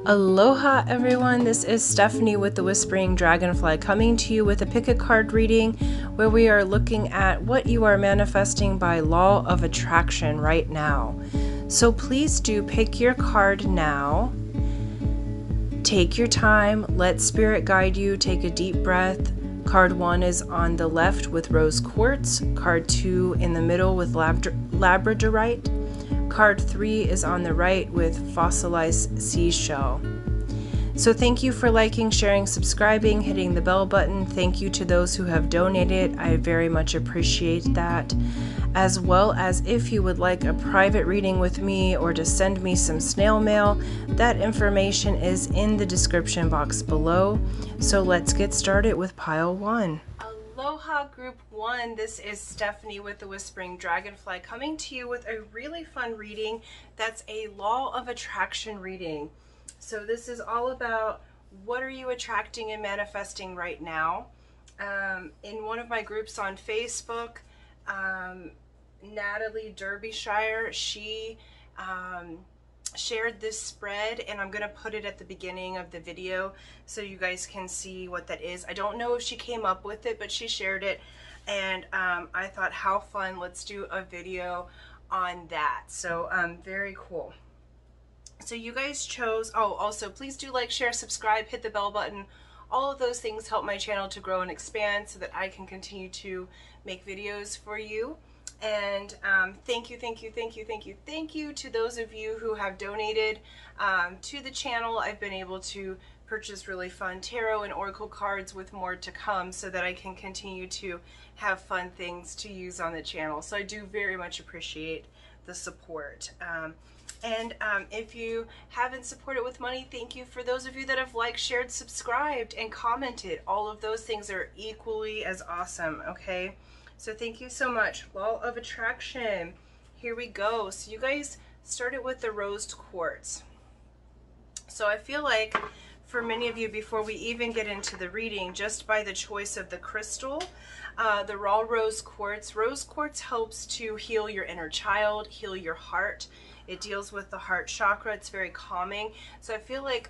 Aloha everyone, this is Stephanie with the Whispering Dragonfly coming to you with a pick a card reading where we are looking at what you are manifesting by law of attraction right now. So please do pick your card now. Take your time, let spirit guide you, take a deep breath. Card 1 is on the left with rose quartz, card 2 in the middle with labradorite. Card 3 is on the right with fossilized seashell. So thank you for liking, sharing, subscribing, hitting the bell button. Thank you to those who have donated. I very much appreciate that. As well as if you would like a private reading with me or to send me some snail mail, that information is in the description box below. So let's get started with pile 1. Aloha Group 1, this is Stephanie with the Whispering Dragonfly coming to you with a really fun reading that's a law of attraction reading. So this is all about what are you attracting and manifesting right now. In one of my groups on Facebook, Natalie Derbyshire, she shared this spread, and I'm gonna put it at the beginning of the video so you guys can see what that is. I don't know if she came up with it, but she shared it, and I thought, how fun, let's do a video on that. So very cool. So you guys chose, oh, also please do like, share, subscribe, hit the bell button. All of those things help my channel to grow and expand so that I can continue to make videos for you. And thank you to those of you who have donated to the channel. I've been able to purchase really fun tarot and oracle cards with more to come so that I can continue to have fun things to use on the channel. So I do very much appreciate the support. If you haven't supported with money, thank you for those of you that have liked, shared, subscribed, and commented. All of those things are equally as awesome, okay? So thank you so much. Law of attraction. Here we go. So you guys started with the rose quartz. So I feel like for many of you, before we even get into the reading, just by the choice of the crystal, the raw rose quartz helps to heal your inner child, heal your heart. It deals with the heart chakra. It's very calming. So I feel like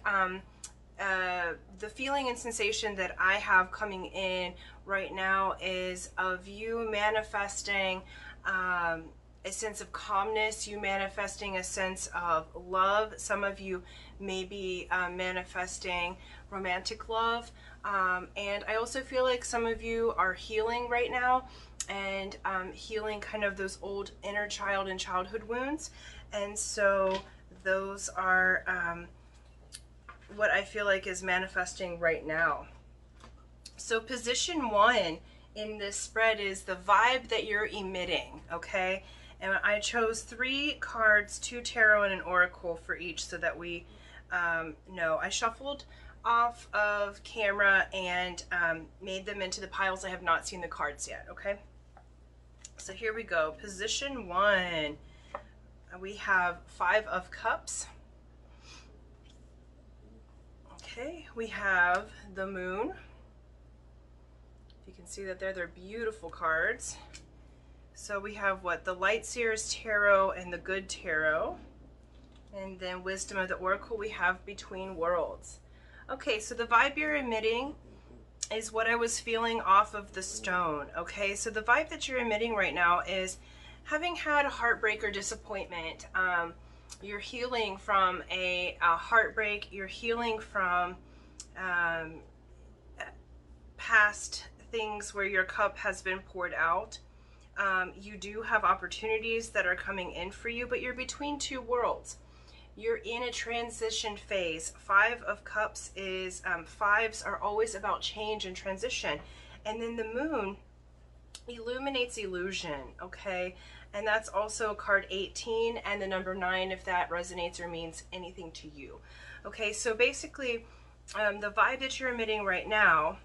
the feeling and sensation that I have coming in right now is of you manifesting a sense of calmness, you manifesting a sense of love. Some of you may be manifesting romantic love, and I also feel like some of you are healing right now and healing kind of those old inner child and childhood wounds. And so those are what I feel like is manifesting right now. So position 1 in this spread is the vibe that you're emitting, okay? And I chose 3 cards, 2 tarot and an oracle for each so that we know. I shuffled off of camera and made them into the piles. I have not seen the cards yet, okay? So here we go. Position 1, we have 5 of Cups. Okay, we have the Moon. If you can see that there, they're beautiful cards. So we have what? The Light Seers Tarot and the Good Tarot. And then Wisdom of the Oracle we have Between Worlds. Okay, so the vibe you're emitting is what I was feeling off of the stone. Okay, so the vibe that you're emitting right now is having had a heartbreak or disappointment. You're healing from a heartbreak. You're healing from past things where your cup has been poured out. You do have opportunities that are coming in for you, but you're between 2 worlds. You're in a transition phase. 5 of Cups is, 5s are always about change and transition. And then the Moon illuminates illusion, okay? And that's also card 18 and the number 9 if that resonates or means anything to you. Okay, so basically the vibe that you're emitting right now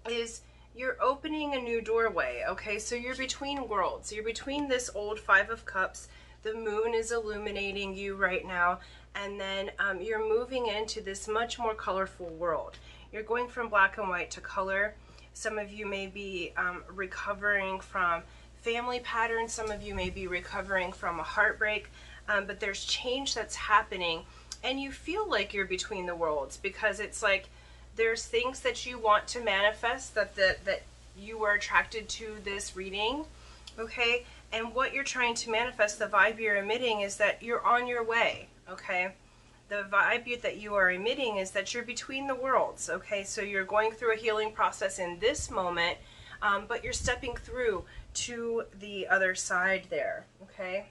is you're opening a new doorway, okay? So you're between worlds. You're between this old 5 of Cups. The Moon is illuminating you right now, and then you're moving into this much more colorful world. You're going from black and white to color. Some of you may be recovering from family patterns. Some of you may be recovering from a heartbreak, but there's change that's happening and you feel like you're between the worlds, because it's like there's things that you want to manifest, that you are attracted to this reading, okay? And what you're trying to manifest, the vibe you're emitting, is that you're on your way, okay? The vibe that you are emitting is that you're between the worlds, okay? So you're going through a healing process in this moment, but you're stepping through to the other side there, okay?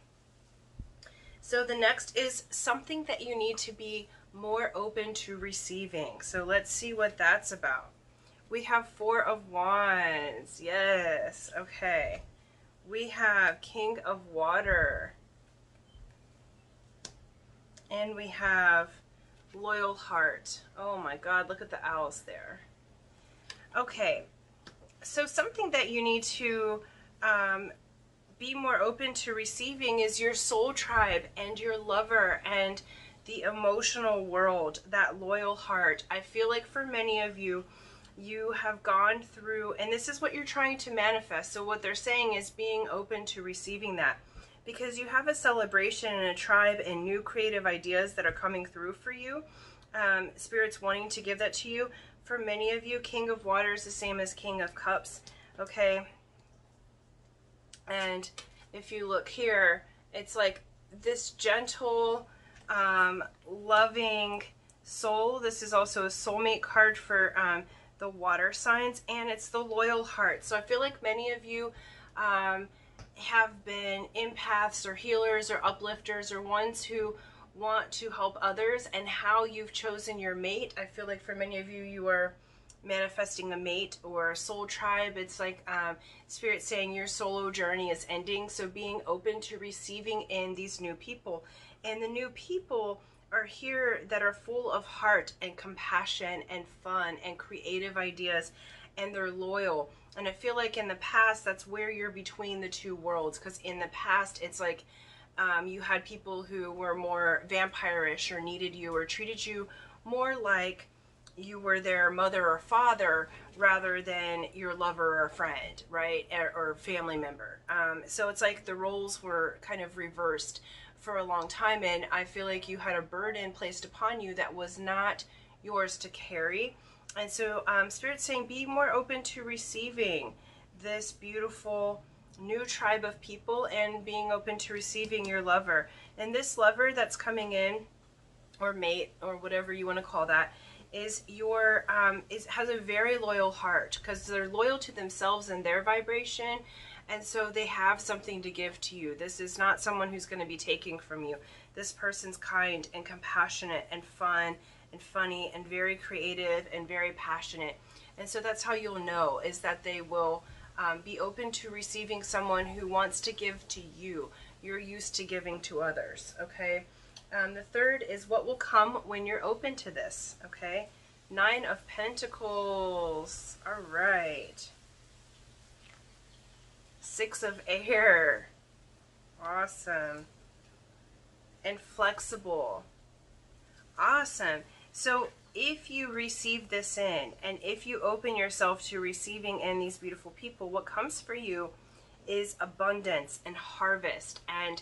So the next is something that you need to be more open to receiving. So let's see what that's about. We have Four of Wands. Yes, okay. We have King of Water. And we have Loyal Heart. Oh my God, look at the owls there. Okay, so something that you need to be more open to receiving is your soul tribe and your lover and the emotional world, that loyal heart. I feel like for many of you, you have gone through, and this is what you're trying to manifest. So what they're saying is being open to receiving that, because you have a celebration and a tribe and new creative ideas that are coming through for you. Spirit's wanting to give that to you. For many of you, King of Water is the same as King of Cups, okay? And if you look here, it's like this gentle, loving soul. This is also a soulmate card for the water signs, and it's the loyal heart. So I feel like many of you have been empaths or healers or uplifters or ones who want to help others, and how you've chosen your mate. I feel like for many of you, you are manifesting a mate or a soul tribe. It's like Spirit saying your solo journey is ending, so being open to receiving in these new people. And the new people are here that are full of heart and compassion and fun and creative ideas, and they're loyal. And I feel like in the past, that's where you're between the two worlds, because in the past, it's like you had people who were more vampire-ish or needed you or treated you more like you were their mother or father rather than your lover or friend, right? Or family member. So it's like the roles were kind of reversed for a long time, and I feel like you had a burden placed upon you that was not yours to carry. And so Spirit's saying be more open to receiving this beautiful new tribe of people and being open to receiving your lover. And this lover that's coming in, or mate, or whatever you want to call that, is your has a very loyal heart, because they're loyal to themselves and their vibration, and so they have something to give to you. This is not someone who's going to be taking from you. This person's kind and compassionate and fun and funny and very creative and very passionate. And so that's how you'll know, is that they will be open to receiving someone who wants to give to you. You're used to giving to others, okay? The third is what will come when you're open to this, okay? Nine of Pentacles. All right. Six of Air. Awesome. And flexible. Awesome. So if you receive this in, and if you open yourself to receiving in these beautiful people, what comes for you is abundance and harvest and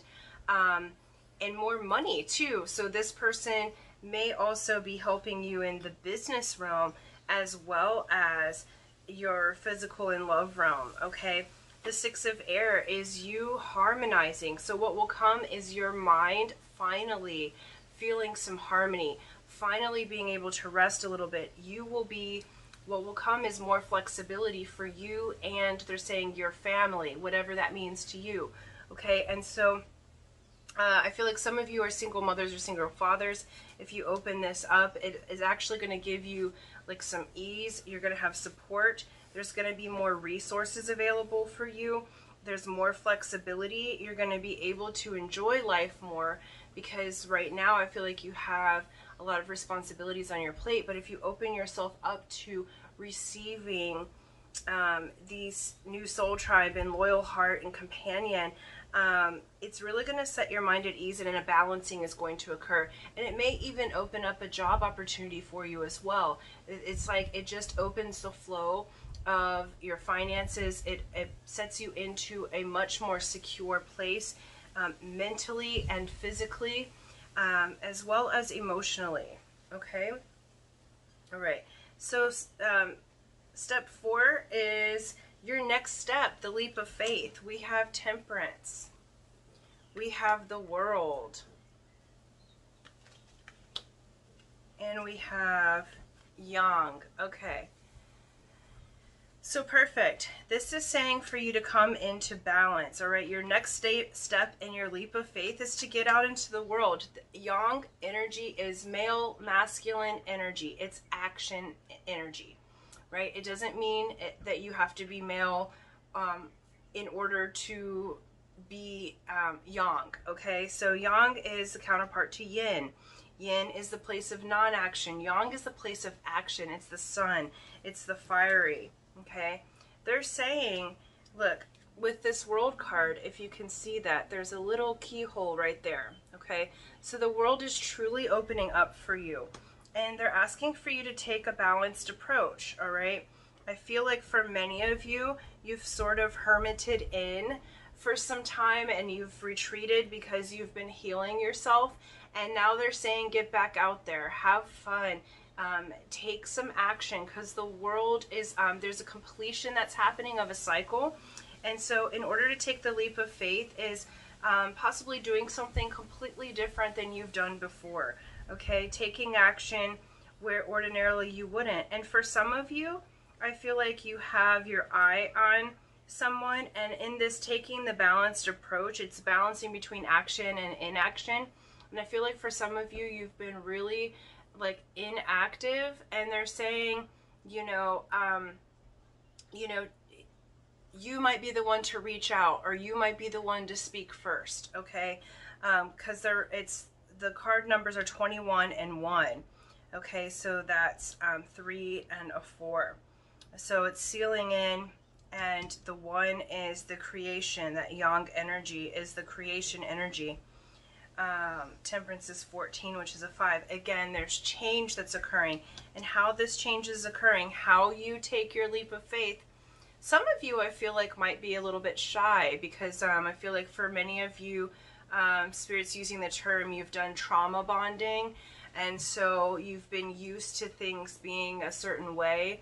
more money too. So this person may also be helping you in the business realm as well as your physical and love realm, okay? The Six of Air is you harmonizing. So what will come is your mind finally feeling some harmony, finally being able to rest a little bit. You will be, what will come is more flexibility for you, and they're saying your family, whatever that means to you, okay? And so I feel like some of you are single mothers or single fathers. If you open this up, it is actually going to give you like some ease. You're going to have support. There's going to be more resources available for you. There's more flexibility. You're going to be able to enjoy life more, because right now I feel like you have a lot of responsibilities on your plate. But if you open yourself up to receiving these new soul tribe and loyal heart and companion, it's really going to set your mind at ease, and a balancing is going to occur. And it may even open up a job opportunity for you as well. It's like it just opens the flow of your finances. It sets you into a much more secure place, mentally and physically. as well as emotionally. Okay? All right. So step 4 is your next step, the leap of faith. We have Temperance. We have the World. And we have Yang. Okay. So perfect. This is saying for you to come into balance. All right. Your next step in your leap of faith is to get out into the world. Yang energy is male, masculine energy. It's action energy, right? It doesn't mean that you have to be male in order to be yang. Okay. So yang is the counterpart to yin. Yin is the place of non-action. Yang is the place of action. It's the sun. It's the fiery. Okay, they're saying, look, with this World card, if you can see that, there's a little keyhole right there. Okay, so the world is truly opening up for you, and they're asking for you to take a balanced approach. All right, I feel like for many of you, you've sort of hermited in for some time and you've retreated because you've been healing yourself, and now they're saying get back out there, have fun. Take some action, because the world is, there's a completion that's happening of a cycle. And so in order to take the leap of faith is possibly doing something completely different than you've done before. Okay, taking action where ordinarily you wouldn't. And for some of you, I feel like you have your eye on someone, and in this taking the balanced approach, it's balancing between action and inaction. And I feel like for some of you, you've been really like inactive, and they're saying, you might be the one to reach out, or you might be the one to speak first. Okay, because the card numbers are 21 and 1. Okay, so that's 3 and a 4. So it's sealing in, and the 1 is the creation. That yang energy is the creation energy. Temperance is 14, which is a 5. Again, there's change that's occurring, and how this change is occurring, how you take your leap of faith. Some of you, I feel like, might be a little bit shy, because I feel like for many of you, Spirit's using the term, you've done trauma bonding, and so you've been used to things being a certain way,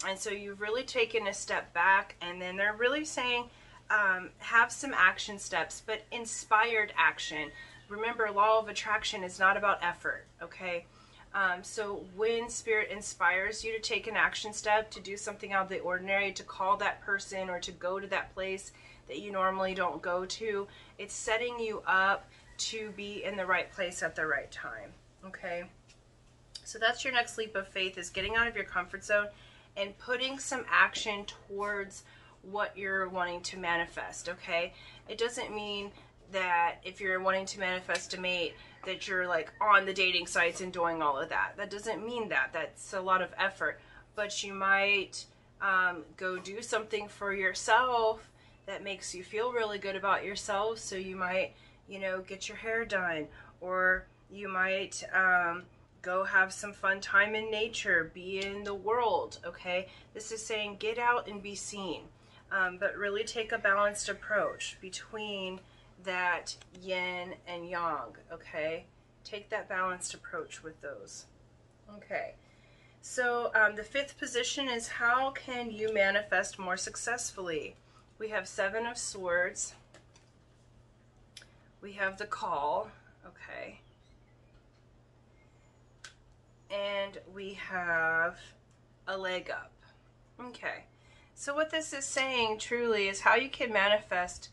and so you've really taken a step back, and then they're really saying have some action steps, but inspired action. Remember, law of attraction is not about effort, okay? So when Spirit inspires you to take an action step, to do something out of the ordinary, to call that person or to go to that place that you normally don't go to, it's setting you up to be in the right place at the right time, okay? So that's your next leap of faith, is getting out of your comfort zone and putting some action towards what you're wanting to manifest, okay? It doesn't mean that if you're wanting to manifest a mate, that you're like on the dating sites and doing all of that. That doesn't mean that. That's a lot of effort. But you might go do something for yourself that makes you feel really good about yourself. So you might, get your hair done, or you might go have some fun time in nature, be in the world, okay? This is saying get out and be seen, but really take a balanced approach between that yin and yang, okay? Take that balanced approach with those. Okay, so the 5th position is how can you manifest more successfully? We have 7 of Swords. We have the Call, okay? And we have a leg up. Okay, so what this is saying truly is how you can manifest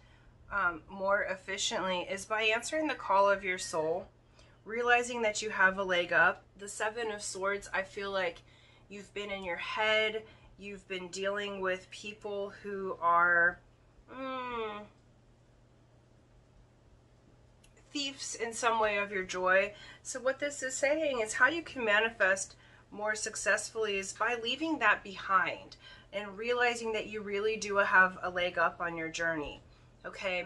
more efficiently is by answering the call of your soul, realizing that you have a leg up. The 7 of Swords, I feel like you've been in your head, you've been dealing with people who are thieves in some way of your joy. So what this is saying is how you can manifest more successfully is by leaving that behind and realizing that you really do have a leg up on your journey. Okay,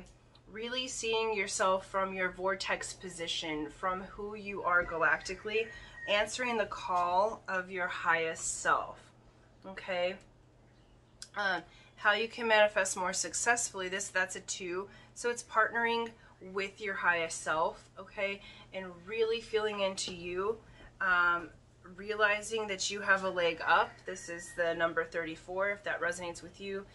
really seeing yourself from your vortex position, from who you are galactically, answering the call of your highest self. Okay, how you can manifest more successfully, that's a 2, so it's partnering with your highest self, okay, and really feeling into you, realizing that you have a leg up. This is the number 34, if that resonates with you.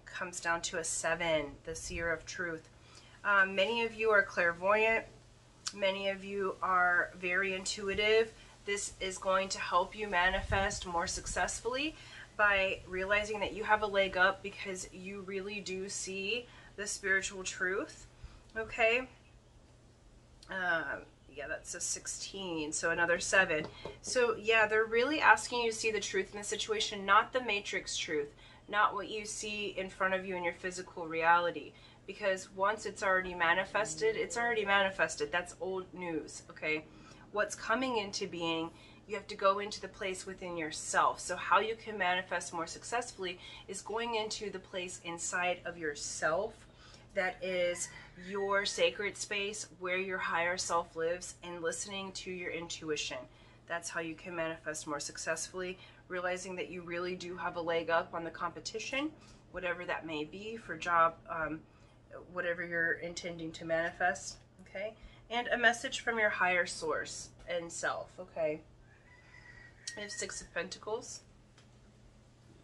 Comes down to a 7, the seer of truth. Many of you are clairvoyant. Many of you are very intuitive. This is going to help you manifest more successfully by realizing that you have a leg up because you really do see the spiritual truth. Okay. Yeah, that's a 16, so another 7. So yeah, they're really asking you to see the truth in the situation, not the matrix truth, not what you see in front of you in your physical reality. Because once it's already manifested, it's already manifested. That's old news, okay? What's coming into being, you have to go into the place within yourself. So how you can manifest more successfully is going into the place inside of yourself that is your sacred space where your higher self lives, and listening to your intuition. That's how you can manifest more successfully, realizing that you really do have a leg up on the competition, whatever that may be, for job, whatever you're intending to manifest, okay? And a message from your higher source and self, okay? We have 6 of Pentacles.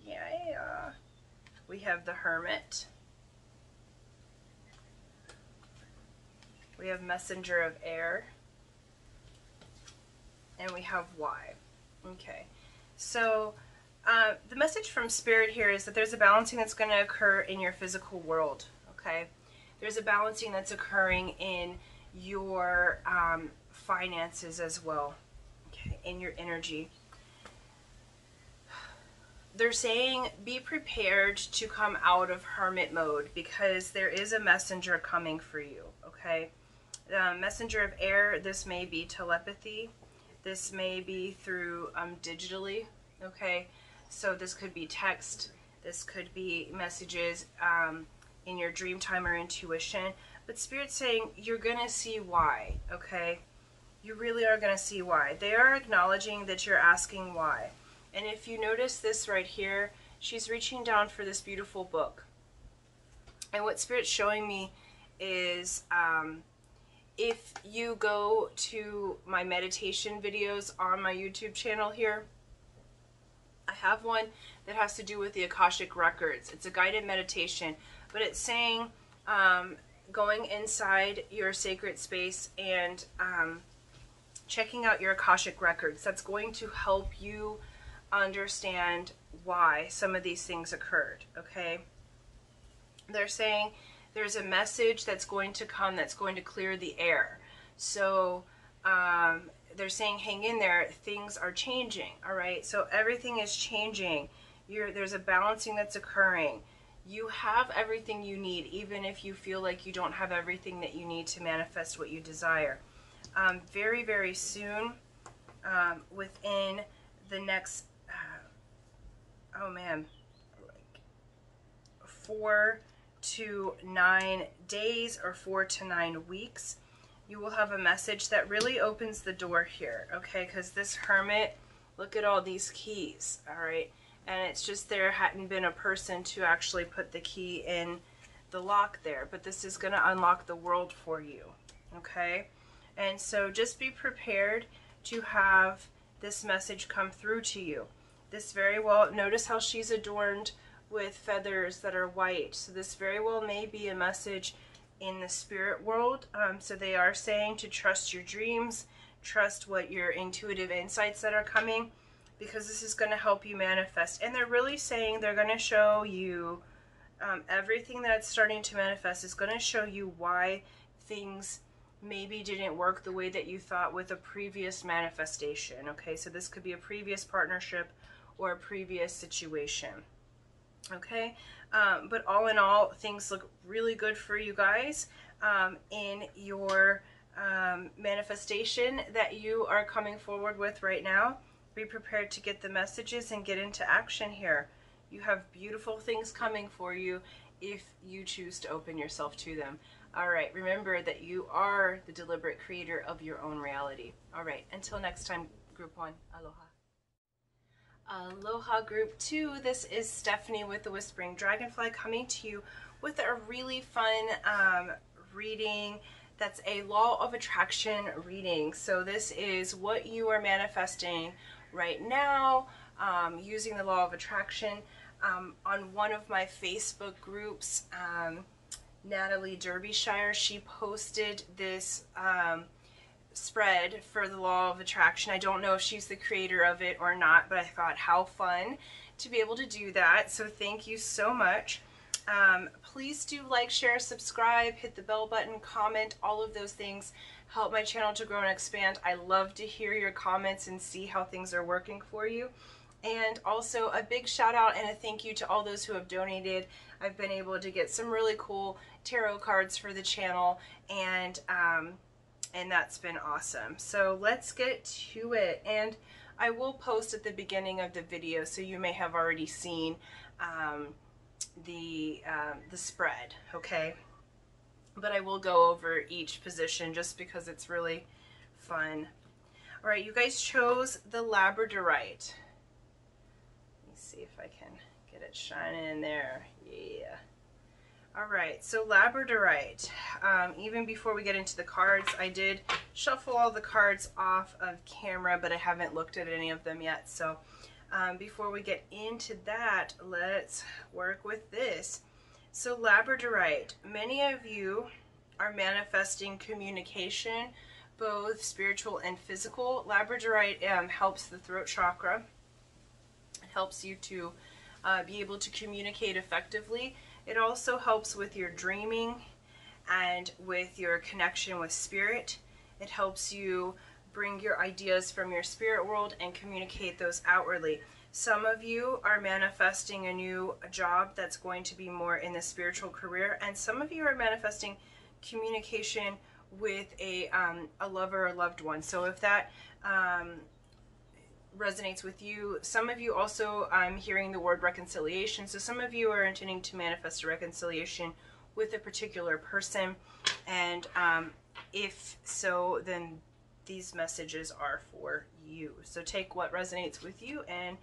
Yeah. We have the Hermit. We have Messenger of Air. And we have Why. Okay. So, the message from Spirit here is that there's a balancing that's going to occur in your physical world, okay? There's a balancing that's occurring in your finances as well, okay, in your energy. They're saying be prepared to come out of hermit mode because there is a messenger coming for you, okay? Messenger of air, this may be telepathy. This may be through digitally, okay? So this could be text. This could be messages in your dream time or intuition. But Spirit's saying you're going to see why, okay? You really are going to see why. They are acknowledging that you're asking why. And if you notice this right here, she's reaching down for this beautiful book. And what Spirit's showing me is if you go to my meditation videos on my YouTube channel here, I have one that has to do with the Akashic Records. It's a guided meditation, but it's saying going inside your sacred space and checking out your Akashic Records. That's going to help you understand why some of these things occurred, okay? They're saying there's a message that's going to come that's going to clear the air. So they're saying hang in there, things are changing, all right? So everything is changing. There's a balancing that's occurring. You have everything you need, even if you feel like you don't have everything that you need to manifest what you desire. Very, very soon, within the next, oh man, like 4 to 9 days or 4 to 9 weeks, you will have a message that really opens the door here, okay? Because this hermit, look at all these keys, all right? And it's just there hadn't been a person to actually put the key in the lock there, but this is going to unlock the world for you, okay? And so just be prepared to have this message come through to you. This very well, notice how she's adorned with feathers that are white. So this very well may be a message in the spirit world. So they are saying to trust your dreams, trust what your intuitive insights that are coming, because this is going to help you manifest. And they're really saying they're going to show you everything that's starting to manifest is going to show you why things maybe didn't work the way that you thought with a previous manifestation. Okay, so this could be a previous partnership or a previous situation. Okay, but all in all, things look really good for you guys in your manifestation that you are coming forward with right now. Be prepared to get the messages and get into action here. You have beautiful things coming for you if you choose to open yourself to them. All right, remember that you are the deliberate creator of your own reality. All right, until next time, Group 1, aloha. Aloha, Group 2. This is Stephanie with the Whispering Dragonfly coming to you with a really fun reading that's a law of attraction reading. So this is what you are manifesting right now, using the law of attraction. On one of my Facebook groups, Natalie Derbyshire, she posted this spread for the law of attraction. I don't know if she's the creator of it or not, but I thought how fun to be able to do that. So thank you so much. Please do like, share, subscribe, hit the bell button, comment. All of those things help my channel to grow and expand. I love to hear your comments and see how things are working for you. And also a big shout out and a thank you to all those who have donated. I've been able to get some really cool tarot cards for the channel, and that's been awesome. So let's get to it. And I will post at the beginning of the video, so you may have already seen the spread, okay? But I will go over each position just because it's really fun. All right, you guys chose the labradorite. Let me see if I can get it shining in there. Yeah. All right, so labradorite. Even before we get into the cards, I did shuffle all the cards off of camera, but I haven't looked at any of them yet. So before we get into that, let's work with this. So labradorite, many of you are manifesting communication, both spiritual and physical. Labradorite helps the throat chakra. It helps you to be able to communicate effectively. It also helps with your dreaming and with your connection with spirit. It helps you bring your ideas from your spirit world and communicate those outwardly. Some of you are manifesting a new job that's going to be more in the spiritual career, and some of you are manifesting communication with a lover or loved one. So if that resonates with you, some of you also, I'm hearing the word reconciliation. So some of you are intending to manifest a reconciliation with a particular person, and if so, then these messages are for you. So take what resonates with you and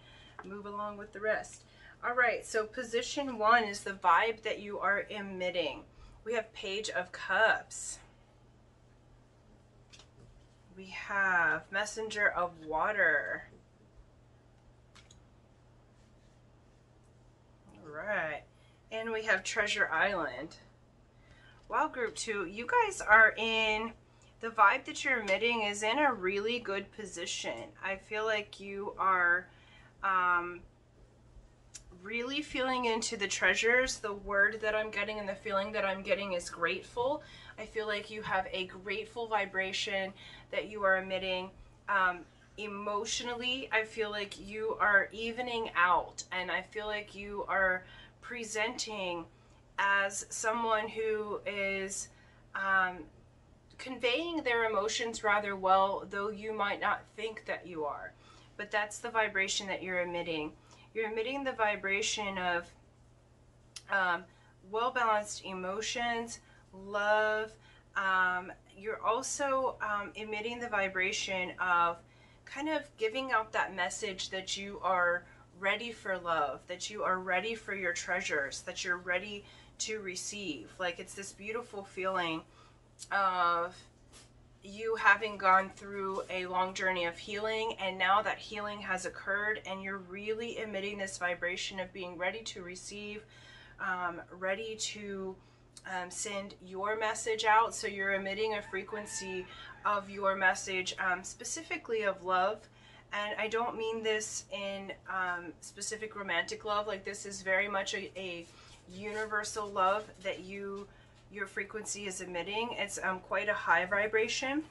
move along with the rest. All right, so position one is the vibe that you are emitting. We have Page of Cups. We have Messenger of Water. All right, and we have Treasure Island. Wow, group two, you guys are in, the vibe that you're emitting is in a really good position. I feel like you are really feeling into the treasures. The word that I'm getting and the feeling that I'm getting is grateful. I feel like you have a grateful vibration that you are emitting. Emotionally, I feel like you are evening out, and I feel like you are presenting as someone who is conveying their emotions rather well, though you might not think that you are. But that's the vibration that you're emitting. You're emitting the vibration of well-balanced emotions, love. You're also emitting the vibration of kind of giving out that message that you are ready for love, that you are ready for your treasures, that you're ready to receive. Like, it's this beautiful feeling of you having gone through a long journey of healing, and now that healing has occurred and you're really emitting this vibration of being ready to receive, ready to send your message out. So you're emitting a frequency of your message, specifically of love. And I don't mean this in specific romantic love. Like, this is very much a universal love that your frequency is emitting. It's quite a high vibration.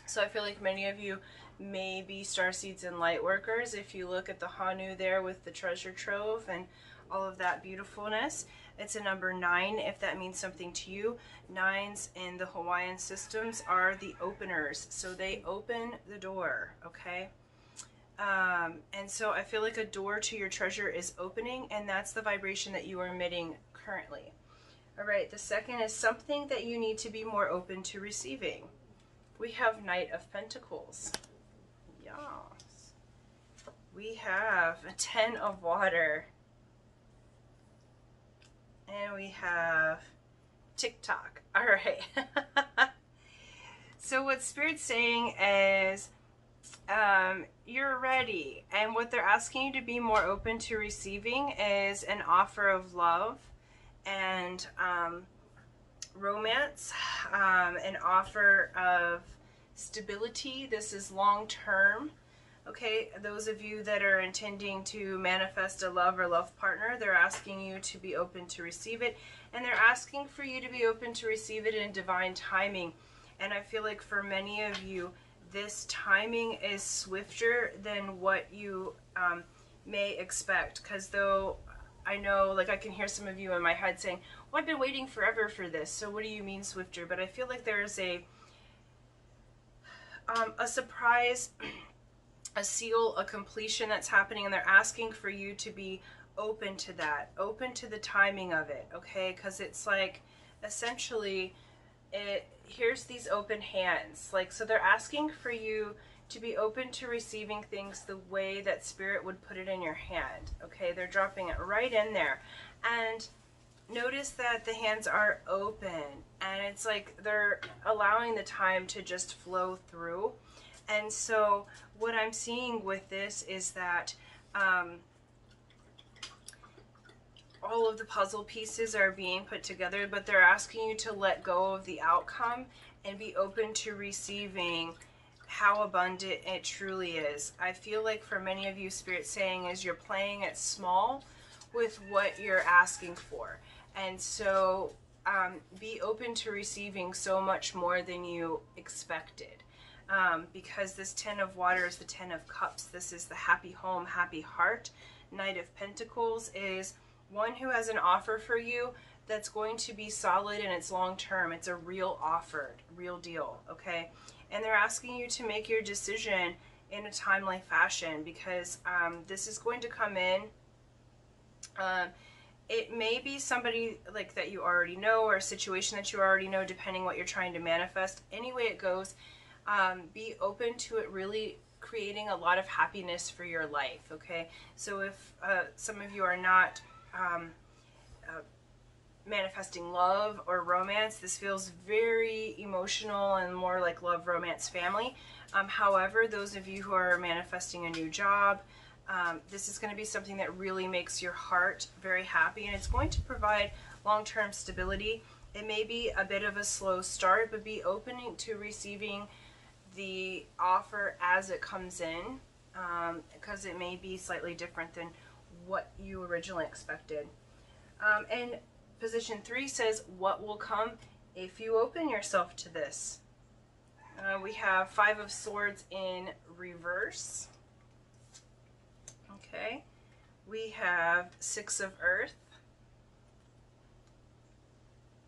So I feel like many of you may be starseeds and light workers. If you look at the Hanu there with the treasure trove and all of that beautifulness, it's a number 9 if that means something to you. 9s in the Hawaiian systems are the openers, so they open the door, okay? And so I feel like a door to your treasure is opening, and that's the vibration that you are emitting currently. All right, the second is something that you need to be more open to receiving. We have Knight of Pentacles. Yes. We have a 10 of Water. And we have TikTok. All right. So what Spirit's saying is you're ready. And what they're asking you to be more open to receiving is an offer of love and romance, an offer of stability. This is long term. Okay, those of you that are intending to manifest a love or love partner, they're asking you to be open to receive it. And they're asking for you to be open to receive it in divine timing. And I feel like for many of you, this timing is swifter than what you may expect. Because though I know, like I can hear some of you in my head saying, well, I've been waiting forever for this. So what do you mean swifter? But I feel like there's a surprise, a seal, a completion that's happening, and they're asking for you to be open to that, open to the timing of it, okay? Because it's like, essentially, here's these open hands. Like, so they're asking for you to be open to receiving things the way that Spirit would put it in your hand, okay? They're dropping it right in there. And notice that the hands are open, and it's like they're allowing the time to just flow through. And so what I'm seeing with this is that all of the puzzle pieces are being put together, but they're asking you to let go of the outcome and be open to receiving how abundant it truly is. I feel like for many of you, Spirit's saying is you're playing it small with what you're asking for. And so be open to receiving so much more than you expected. Because this 10 of water is the 10 of cups. This is the happy home, happy heart. Knight of Pentacles is one who has an offer for you that's going to be solid and it's long term. It's a real offer, real deal, okay? And they're asking you to make your decision in a timely fashion because this is going to come in. It may be somebody like that you already know or a situation that you already know, depending what you're trying to manifest. Any way it goes, be open to it really creating a lot of happiness for your life, okay? So if some of you are not manifesting love or romance, this feels very emotional and more like love, romance, family. However, those of you who are manifesting a new job, this is going to be something that really makes your heart very happy, and it's going to provide long-term stability. It may be a bit of a slow start, but be open to receiving the offer as it comes in, because it may be slightly different than what you originally expected. And position 3 says, what will come if you open yourself to this? We have 5 of Swords in reverse. Okay. We have 6 of Earth.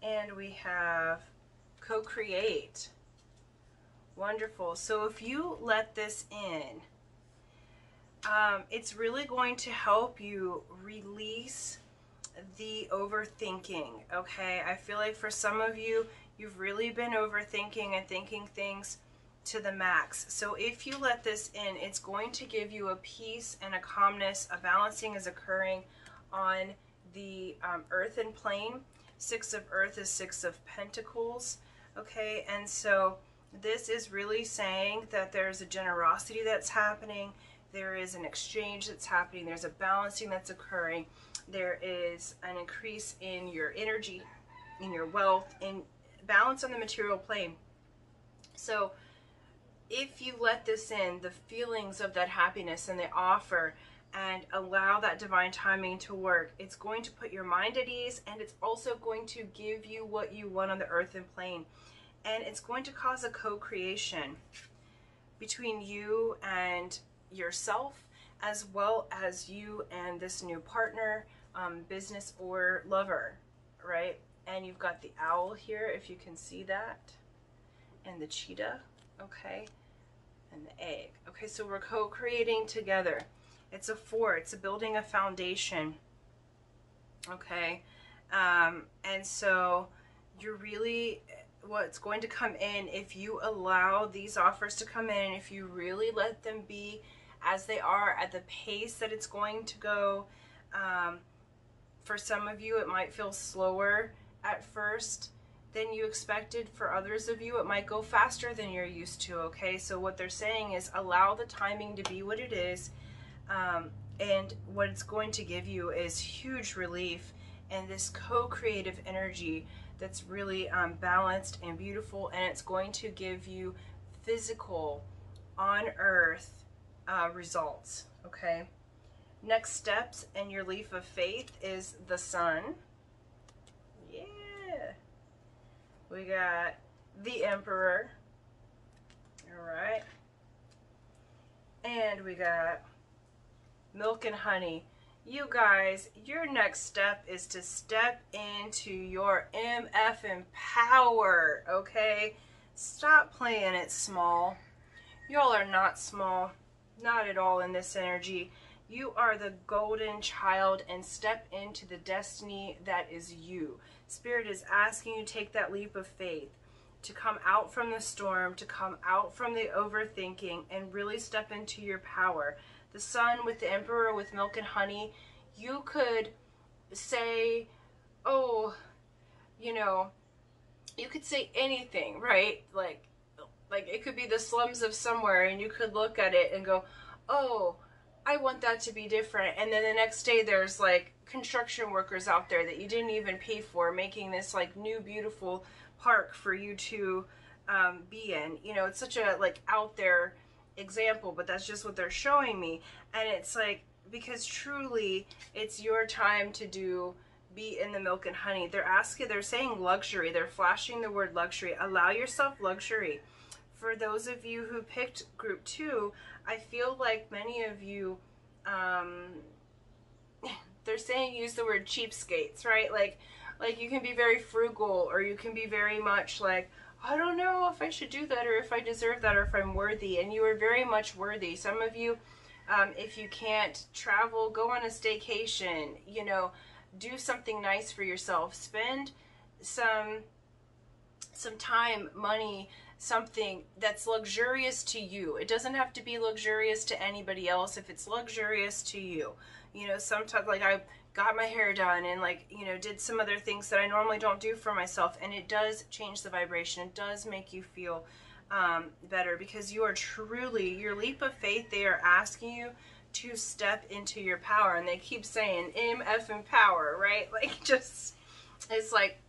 And we have co-create. Wonderful. So if you let this in, it's really going to help you release the overthinking, okay? I feel like for some of you, you've really been overthinking and thinking things to the max. So if you let this in, it's going to give you a peace and a calmness. A balancing is occurring on the earth and plane. 6 of Earth is 6 of Pentacles, okay? And so this is really saying that there's a generosity that's happening. There is an exchange that's happening. There's a balancing that's occurring. There is an increase in your energy, in your wealth, in balance on the material plane. So if you let this in, the feelings of that happiness and the offer, and allow that divine timing to work, it's going to put your mind at ease, and it's also going to give you what you want on the earth and plane. And it's going to cause a co-creation between you and yourself, as well as you and this new partner, business or lover, right? And you've got the owl here, if you can see that, and the cheetah, okay, and the egg. Okay, so we're co-creating together. It's a 4, it's a building a foundation, okay? And so you're really, what's going to come in, if you allow these offers to come in, if you really let them be as they are at the pace that it's going to go, for some of you it might feel slower at first, than you expected. For others of you, it might go faster than you're used to, okay? So what they're saying is allow the timing to be what it is, and what it's going to give you is huge relief and this co-creative energy that's really balanced and beautiful, and it's going to give you physical, on earth results, okay? Next steps in your leaf of faith is the sun. Yeah. We got the Emperor. All right. And we got milk and honey. You guys, your next step is to step into your MF and power, okay? Stop playing it small. Y'all are not small, not at all in this energy. You are the golden child, and step into the destiny that is you. Spirit is asking you to take that leap of faith, to come out from the storm, to come out from the overthinking, and really step into your power. The sun with the Emperor with milk and honey, you could say, oh, you know, you could say anything, right? Like it could be the slums of somewhere, and you could look at it and go, oh, I want that to be different. And then the next day there's like construction workers out there that you didn't even pay for, making this like new beautiful park for you to be in. You know, it's such a like out there example, but that's just what they're showing me. And it's like, because truly it's your time to be in the milk and honey. They're saying luxury. They're flashing the word luxury. Allow yourself luxury. For those of you who picked group 2, I feel like many of you, they're saying use the word cheapskates, right? Like you can be very frugal, or you can be very much like, I don't know if I should do that, or if I deserve that, or if I'm worthy. And you are very much worthy. Some of you, if you can't travel, go on a staycation, you know, do something nice for yourself. Spend some time, money, something that's luxurious to you. It doesn't have to be luxurious to anybody else if it's luxurious to you. You know, sometimes like I got my hair done and like, you know, did some other things that I normally don't do for myself, and it does change the vibration. It does make you feel better, because you are truly, your leap of faith, they are asking you to step into your power. And they keep saying MF and power, right? Like, just, it's like,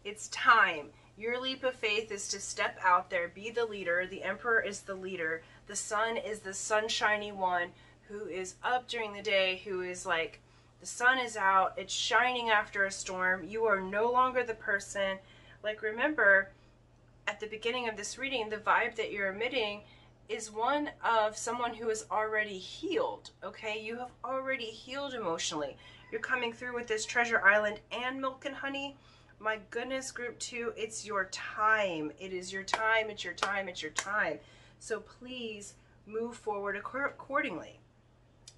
it's time. Your leap of faith is to step out there, be the leader. The Emperor is the leader. The sun is the sunshiny one who is up during the day, who is like, the sun is out, it's shining after a storm. You are no longer the person. Like, remember, at the beginning of this reading, the vibe that you're emitting is one of someone who is already healed, okay? You have already healed emotionally. You're coming through with this treasure island and milk and honey. My goodness, group 2, it's your time. It is your time, it's your time, it's your time. So please move forward accordingly.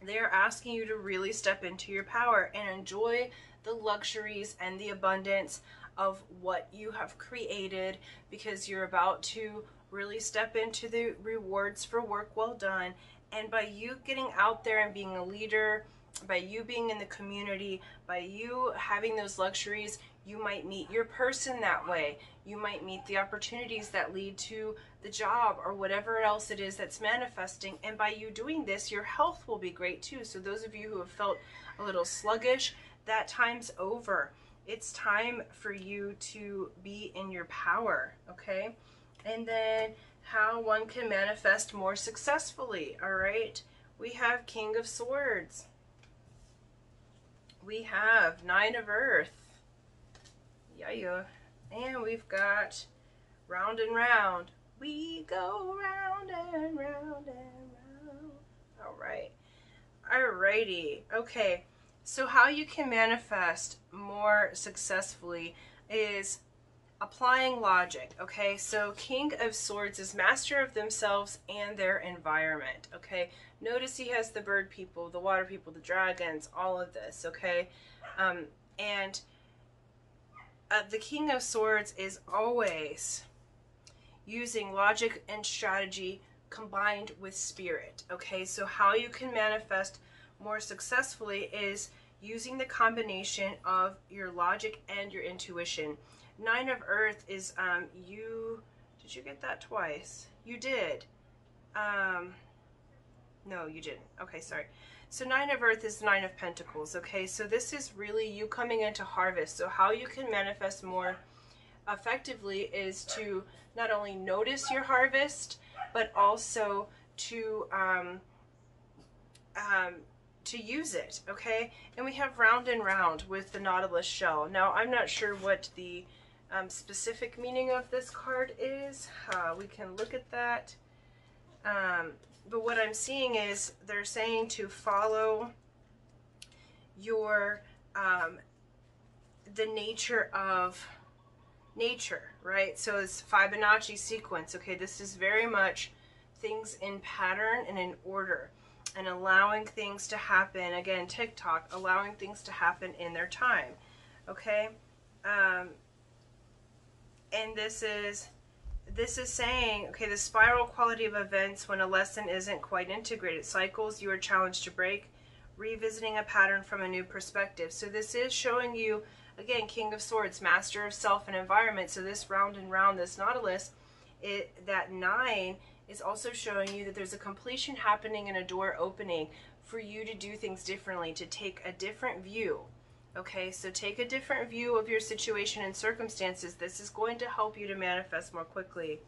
They're asking you to really step into your power and enjoy the luxuries and the abundance of what you have created, because you're about to really step into the rewards for work well done. And by you getting out there and being a leader, by you being in the community, by you having those luxuries, you might meet your person that way. You might meet the opportunities that lead to the job or whatever else it is that's manifesting. And by you doing this, your health will be great too. So those of you who have felt a little sluggish, that time's over. It's time for you to be in your power, okay? And then how one can manifest more successfully, all right? We have King of Swords. We have Nine of Earth. Yeah. And we've got Round and Round. We go round and round and round. All right. Alrighty. Okay. So how you can manifest more successfully is applying logic, okay? So King of Swords is master of themselves and their environment, okay? Notice he has the bird people, the water people, the dragons, all of this, okay? The King of Swords is always using logic and strategy combined with spirit, okay? So how you can manifest more successfully is using the combination of your logic and your intuition. Nine of Earth is, did you get that twice? You did. No, you didn't. Okay, sorry. So Nine of Earth is Nine of Pentacles, okay? So this is really you coming into harvest. So how you can manifest more effectively is to not only notice your harvest, but also to use it, okay? And we have round and round with the Nautilus shell. Now, I'm not sure what the specific meaning of this card is. We can look at that. But what I'm seeing is they're saying to follow your, the nature of nature, right? So it's Fibonacci sequence. Okay, this is very much things in pattern and in order, and allowing things to happen. Again, TikTok, allowing things to happen in their time. Okay, and this is saying, okay, the spiral quality of events when a lesson isn't quite integrated. Cycles you are challenged to break, revisiting a pattern from a new perspective. So this is showing you, again, King of Swords, master of self and environment. So this round and round, this Nautilus, that 9 is also showing you that there's a completion happening and a door opening for you to do things differently, to take a different view. Okay, so take a different view of your situation and circumstances. This is going to help you to manifest more quickly.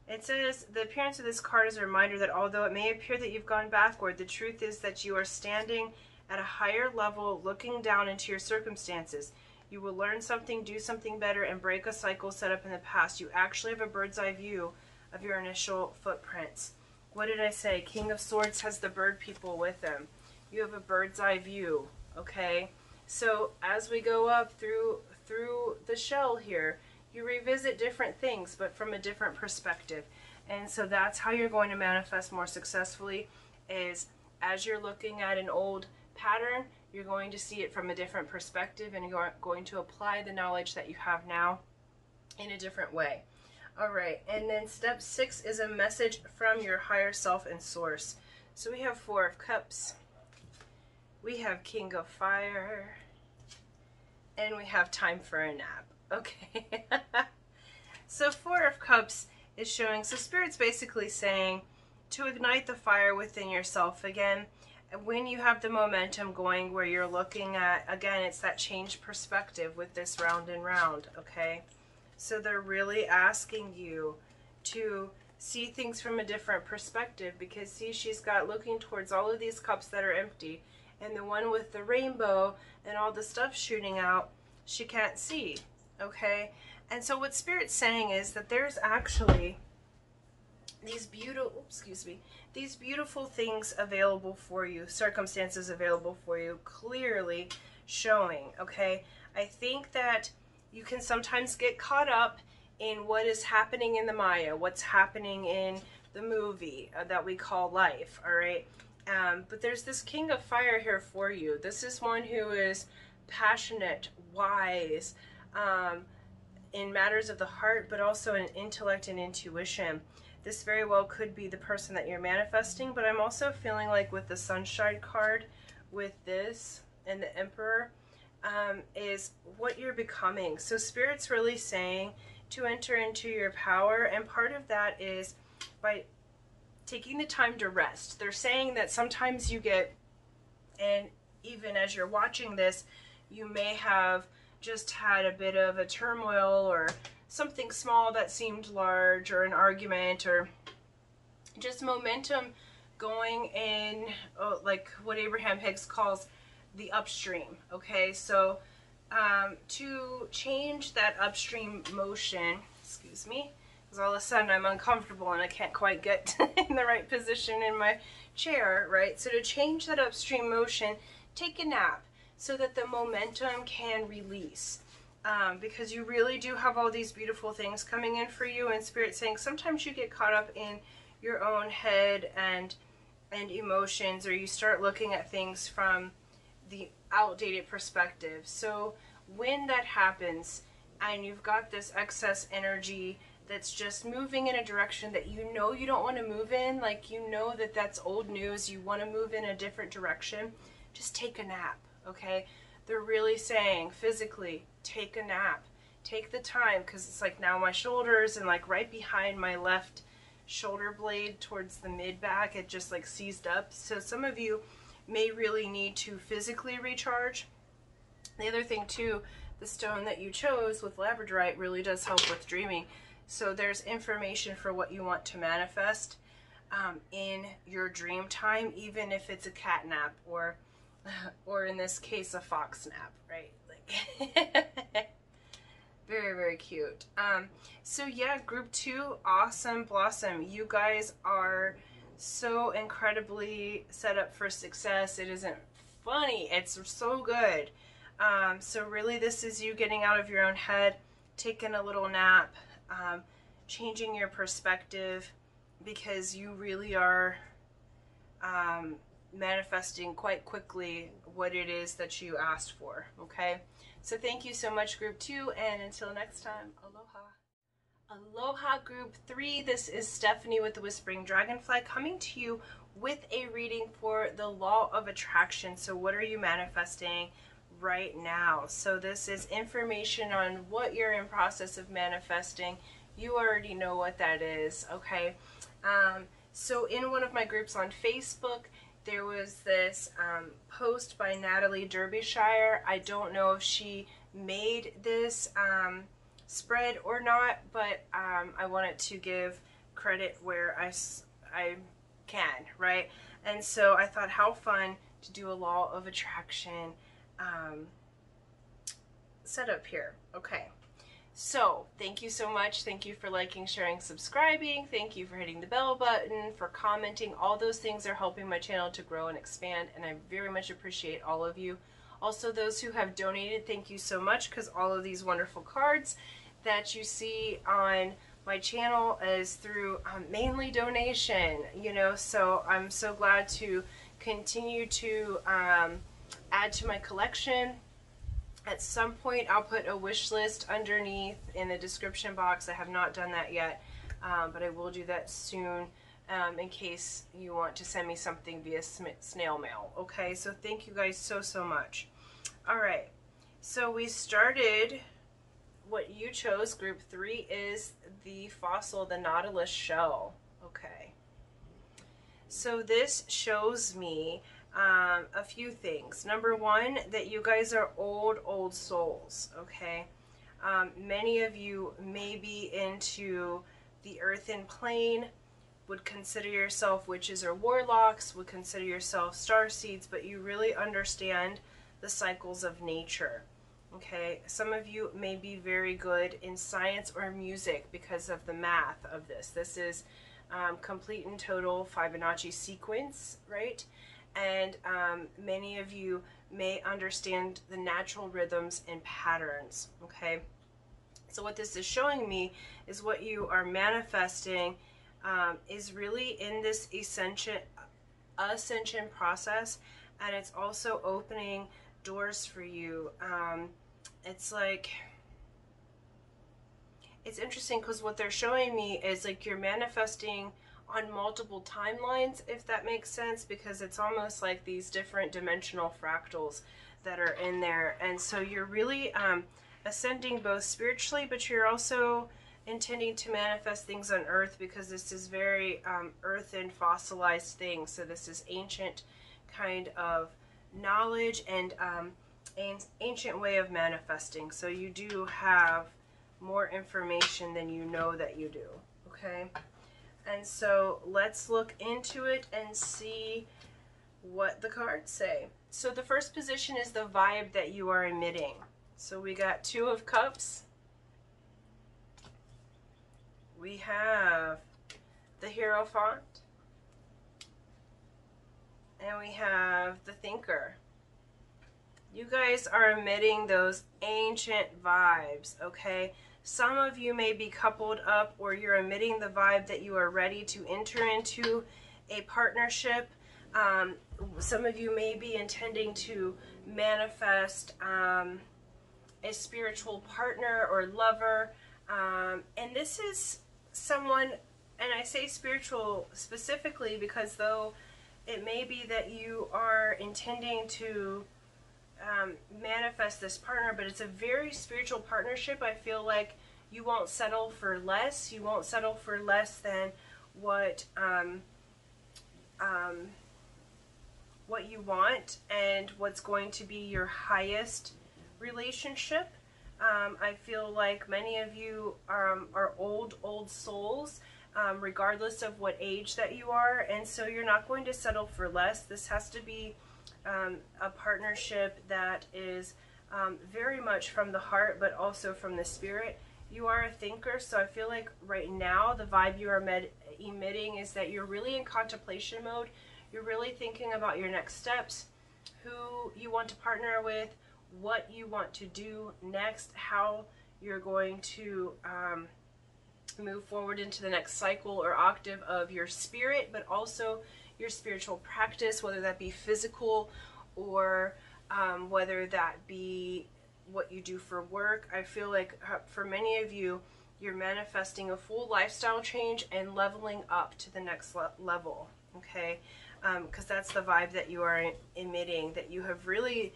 It says, the appearance of this card is a reminder that although it may appear that you've gone backward, the truth is that you are standing at a higher level, looking down into your circumstances. You will learn something, do something better, and break a cycle set up in the past. You actually have a bird's eye view of your initial footprints. What did I say? King of Swords has the bird people with him. You have a bird's eye view. Okay, so as we go up through the shell here, you revisit different things, but from a different perspective. And so that's how you're going to manifest more successfully, is as you're looking at an old pattern, you're going to see it from a different perspective, and you're going to apply the knowledge that you have now in a different way. All right, and then step 6 is a message from your higher self and source. So we have 4 of Cups. We have King of Fire, and we have time for a nap. Okay. So 4 of Cups is showing, so Spirit's basically saying to ignite the fire within yourself again. When you have the momentum going where you're looking at, again, it's that change perspective with this round and round, okay? So they're really asking you to see things from a different perspective, because see, she's got looking towards all of these cups that are empty, and the one with the rainbow and all the stuff shooting out, she can't see, okay? And so what Spirit's saying is that there's actually these beautiful things available for you, circumstances available for you, clearly showing, okay? I think that you can sometimes get caught up in what is happening in the Maya, what's happening in the movie that we call life, all right? But there's this King of Fire here for you. This is one who is passionate, wise, in matters of the heart, but also in intellect and intuition. This very well could be the person that you're manifesting, but I'm also feeling like with the Sunshine card, with this and the Emperor, is what you're becoming. So Spirit's really saying to enter into your power, and part of that is by taking the time to rest. They're saying that sometimes you get, and even as you're watching this, you may have just had a bit of a turmoil or something small that seemed large, or an argument, or just momentum going in, like what Abraham Hicks calls the upstream, okay? So to change that upstream motion, excuse me, because all of a sudden I'm uncomfortable and I can't quite get in the right position in my chair, right? So to change that upstream motion, take a nap so that the momentum can release. Because you really do have all these beautiful things coming in for you, and Spirit saying sometimes you get caught up in your own head and emotions, or you start looking at things from the outdated perspective. So when that happens and you've got this excess energy that's just moving in a direction that you know you don't want to move in, like you know that that's old news, you want to move in a different direction, just take a nap, okay? They're really saying physically, take a nap, take the time, because it's like now my shoulders and like right behind my left shoulder blade towards the mid back, it just like seized up. So some of you may really need to physically recharge. The other thing too, the stone that you chose with labradorite really does help with dreaming. So there's information for what you want to manifest in your dream time, even if it's a cat nap or in this case a fox nap, right? Like very, very cute. So yeah, group 2, awesome blossom. You guys are so incredibly set up for success. It isn't funny, it's so good. So really this is you getting out of your own head, taking a little nap, changing your perspective, because you really are manifesting quite quickly what it is that you asked for, okay? So thank you so much, group 2, and until next time, aloha. Aloha, group 3. This is Stephanie with the Whispering Dragonfly coming to you with a reading for the law of attraction. So what are you manifesting right now? So this is information on what you're in process of manifesting. You already know what that is, okay? So in one of my groups on Facebook, there was this post by Natalie Derbyshire. I don't know if she made this spread or not, but I wanted to give credit where I can, right? And so I thought, how fun to do a law of attraction setup here. Okay. So, thank you so much. Thank you for liking, sharing, subscribing. Thank you for hitting the bell button, for commenting. All those things are helping my channel to grow and expand, and I very much appreciate all of you. Also, those who have donated, thank you so much, because all of these wonderful cards that you see on my channel is through mainly donation, you know, so I'm so glad to continue to add to my collection. At some point, I'll put a wish list underneath in the description box. I have not done that yet, but I will do that soon in case you want to send me something via snail mail. Okay, so thank you guys so, so much. All right, so we started, what you chose, group 3, is the fossil, the nautilus shell. Okay, so this shows me a few things. Number one, that you guys are old souls, okay? Many of you may be into the earthen plane, would consider yourself witches or warlocks, would consider yourself starseeds, but you really understand the cycles of nature, okay? Some of you may be very good in science or music because of the math of this. This is complete and total Fibonacci sequence, right? And many of you may understand the natural rhythms and patterns, okay? So what this is showing me is what you are manifesting is really in this ascension process, and it's also opening doors for you. It's like, it's interesting because what they're showing me is like you're manifesting on multiple timelines, if that makes sense, because it's almost like these different dimensional fractals that are in there. And so you're really ascending both spiritually, but you're also intending to manifest things on earth, because this is very earth and fossilized things. So this is ancient kind of knowledge and an ancient way of manifesting. So you do have more information than you know that you do, okay? And so let's look into it and see what the cards say. So the first position is the vibe that you are emitting. So we got 2 of Cups. We have the Hierophant. And we have the Thinker. You guys are emitting those ancient vibes, okay? Some of you may be coupled up, or you're emitting the vibe that you are ready to enter into a partnership. Some of you may be intending to manifest a spiritual partner or lover. And this is someone, and I say spiritual specifically because though it may be that you are intending to manifest this partner, but it's a very spiritual partnership. I feel like you won't settle for less. You won't settle for less than what you want and what's going to be your highest relationship. I feel like many of you are old souls, regardless of what age that you are, and so you're not going to settle for less. This has to be a partnership that is very much from the heart, but also from the spirit. You are a thinker, so I feel like right now the vibe you are emitting is that you're really in contemplation mode. You're really thinking about your next steps, who you want to partner with, what you want to do next, how you're going to move forward into the next cycle or octave of your spirit, but also your spiritual practice, whether that be physical or whether that be what you do for work. I feel like for many of you, you're manifesting a full lifestyle change and leveling up to the next level, okay? Because that's the vibe that you are emitting, that you have really,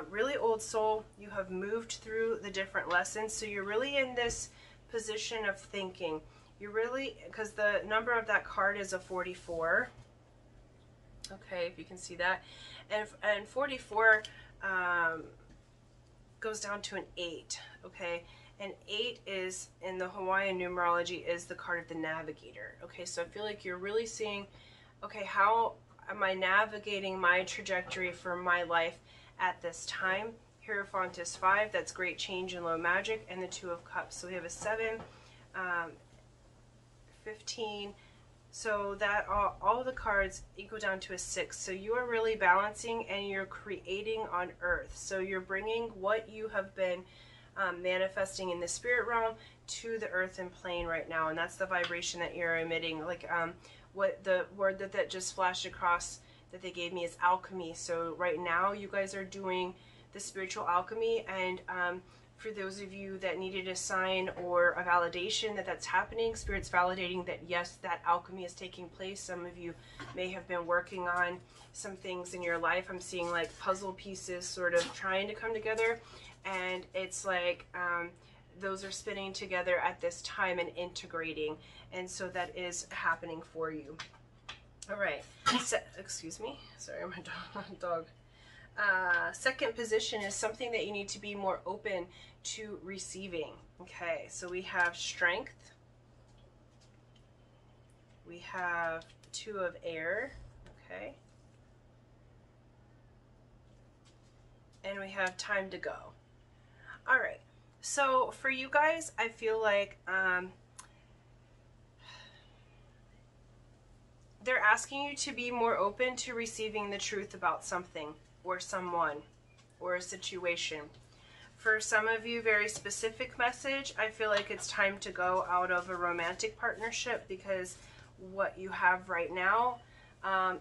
really old soul. You have moved through the different lessons, so you're really in this position of thinking. You're really, because the number of that card is a 44. Okay, if you can see that. And 44 goes down to an 8, okay? And 8 is, in the Hawaiian numerology, is the card of the navigator. Okay, so I feel like you're really seeing, okay, how am I navigating my trajectory for my life at this time? Hierophant is 5, that's great change in low magic, and the 2 of Cups. So we have a 7, 15, so that all the cards equal down to a 6. So you are really balancing and you're creating on earth. So you're bringing what you have been manifesting in the spirit realm to the earthen plane right now, and that's the vibration that you're emitting. Like what the word that just flashed across that they gave me is alchemy. So right now you guys are doing the spiritual alchemy, and for those of you that needed a sign or a validation that that's happening, Spirit's validating that yes, that alchemy is taking place. Some of you may have been working on some things in your life. I'm seeing like puzzle pieces sort of trying to come together, and it's like those are spinning together at this time and integrating, and so that is happening for you. All right, so, excuse me, sorry, my dog. Second position is something that you need to be more open to receiving. Okay, so we have strength, we have 2 of air, okay, and we have time to go. All right, so for you guys, I feel like they're asking you to be more open to receiving the truth about something or someone or a situation. For some of you, very specific message. I feel like it's time to go out of a romantic partnership, because what you have right now,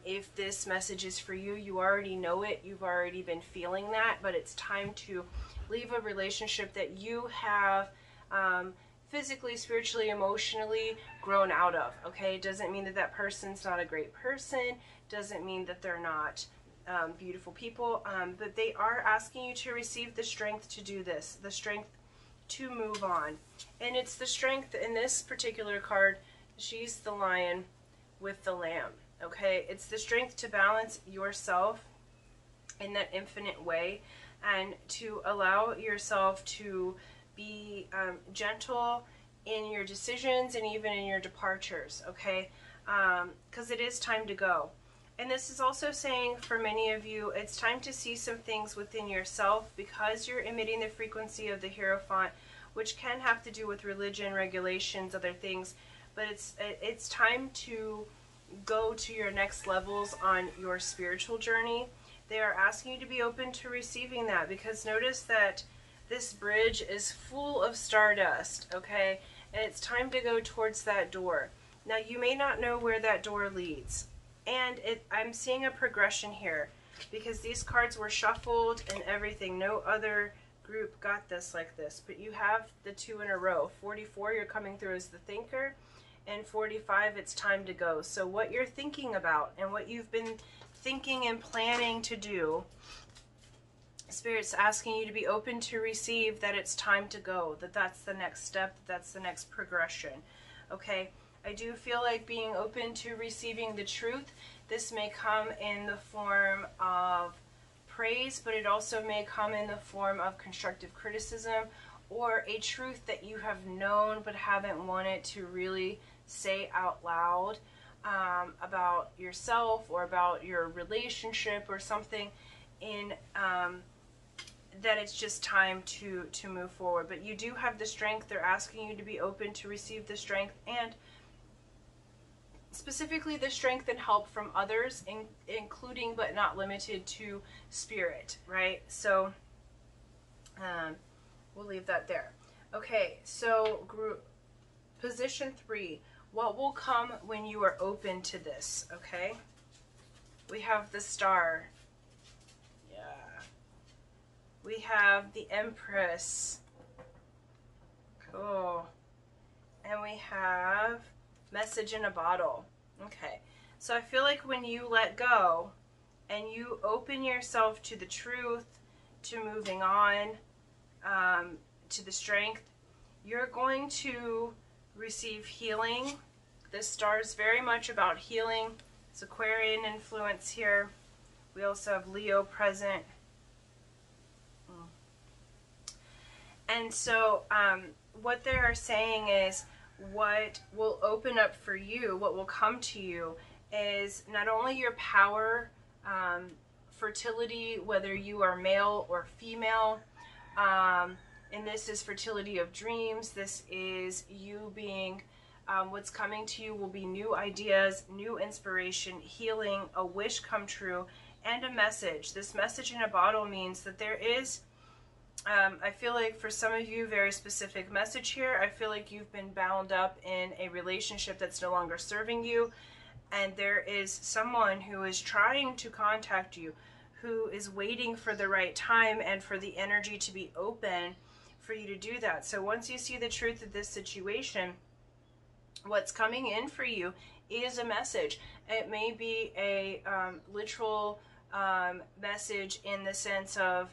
if this message is for you, you already know it, you've already been feeling that, but it's time to leave a relationship that you have physically, spiritually, emotionally grown out of, okay? It doesn't mean that that person's not a great person, doesn't mean that they're not beautiful people, but they are asking you to receive the strength to do this, the strength to move on. And it's the strength in this particular card. She's the lion with the lamb, okay? It's the strength to balance yourself in that infinite way, and to allow yourself to be gentle in your decisions and even in your departures, okay? Because it is time to go. And this is also saying for many of you, it's time to see some things within yourself, because you're emitting the frequency of the Hierophant, which can have to do with religion, regulations, other things. But it's time to go to your next levels on your spiritual journey. They are asking you to be open to receiving that, because notice that this bridge is full of stardust, okay? And it's time to go towards that door. Now, you may not know where that door leads. And I'm seeing a progression here, because these cards were shuffled and everything. No other group got this like this. But you have the 2 in a row. 44, you're coming through as the thinker. And 45, it's time to go. So what you're thinking about and what you've been thinking and planning to do Spirit's asking you to be open to receive that it's time to go, that that's the next step, that's the next progression. Okay, I do feel like being open to receiving the truth. This may come in the form of praise, but it also may come in the form of constructive criticism, or a truth that you have known but haven't wanted to really say out loud, about yourself or about your relationship or something, in that it's just time to move forward. But you do have the strength. They're asking you to be open to receive the strength, and specifically the strength and help from others, including but not limited to Spirit, right? So we'll leave that there. Okay, so position 3, what will come when you are open to this? Okay, we have the Star. Yeah. We have the Empress. Cool. And we have Message in a Bottle. Okay, so I feel like when you let go and you open yourself to the truth, to moving on, to the strength, you're going to receive healing. This Star is very much about healing. It's Aquarian influence here. We also have Leo present. And so what they are saying is, what will open up for you, what will come to you, is not only your power, fertility, whether you are male or female, and this is fertility of dreams. This is you being, what's coming to you will be new ideas, new inspiration, healing, a wish come true, and a message. This message in a bottle means that there is, I feel like for some of you, very specific message here. I feel like you've been bound up in a relationship that's no longer serving you, and there is someone who is trying to contact you, who is waiting for the right time and for the energy to be open for you to do that. So once you see the truth of this situation, what's coming in for you is a message. It may be a literal message in the sense of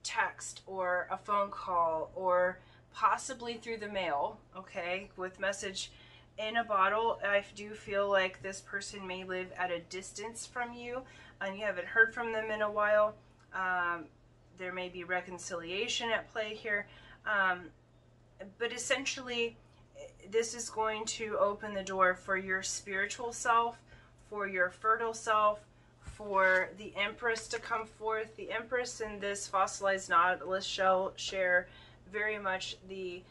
text or a phone call, or possibly through the mail. Okay, with Message in a Bottle, I do feel like this person may live at a distance from you and you haven't heard from them in a while. There may be reconciliation at play here, but essentially this is going to open the door for your spiritual self, for your fertile self, for the Empress to come forth. The Empress and this fossilized nautilus shell share very much the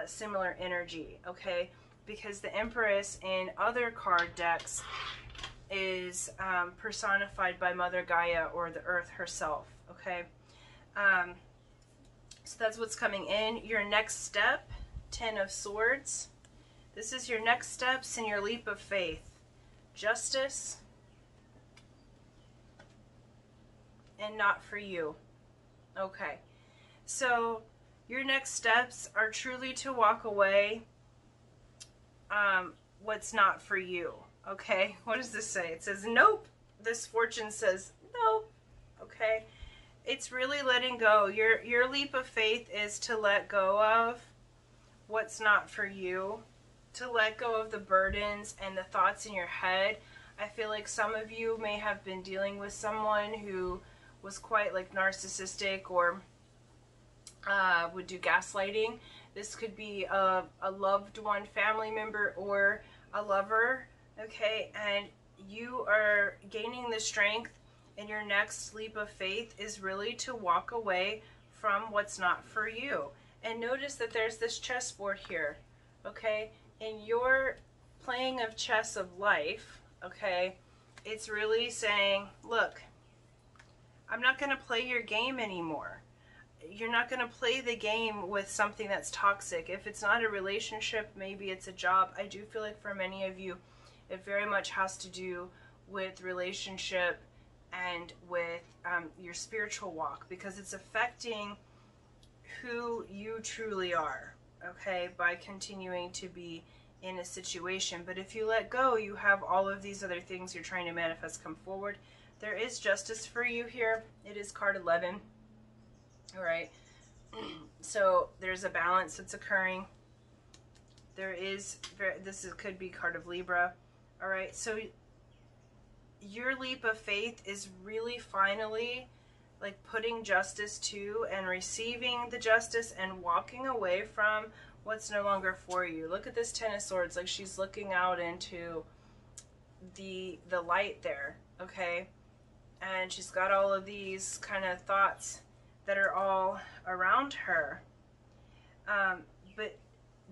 similar energy, okay? Because the Empress in other card decks is personified by Mother Gaia, or the Earth herself, okay? So that's what's coming in. Your next step, 10 of Swords. This is your next steps in your leap of faith. Justice, and not for you. Okay, so your next steps are truly to walk away what's not for you. Okay, what does this say? It says nope. This fortune says nope. Okay, it's really letting go. Your leap of faith is to let go of what's not for you, to let go of the burdens and the thoughts in your head. I feel like some of you may have been dealing with someone who was quite like narcissistic, or would do gaslighting. This could be a loved one, family member, or a lover, okay? And you are gaining the strength, and your next leap of faith is really to walk away from what's not for you. And notice that there's this chessboard here, okay? In your playing of chess of life, okay, it's really saying, look, I'm not going to play your game anymore. You're not going to play the game with something that's toxic. If it's not a relationship, maybe it's a job. I do feel like for many of you, it very much has to do with relationship and with your spiritual walk, because it's affecting who you truly are, okay, by continuing to be in a situation. But if you let go, you have all of these other things you're trying to manifest come forward. There is justice for you here. It is card 11. All right. So there's a balance that's occurring. There is, could be card of Libra. All right. So your leap of faith is really finally like putting justice to and receiving the justice and walking away from what's no longer for you. Look at this Ten of Swords, like she's looking out into the light there, okay? And she's got all of these kind of thoughts that are all around her. But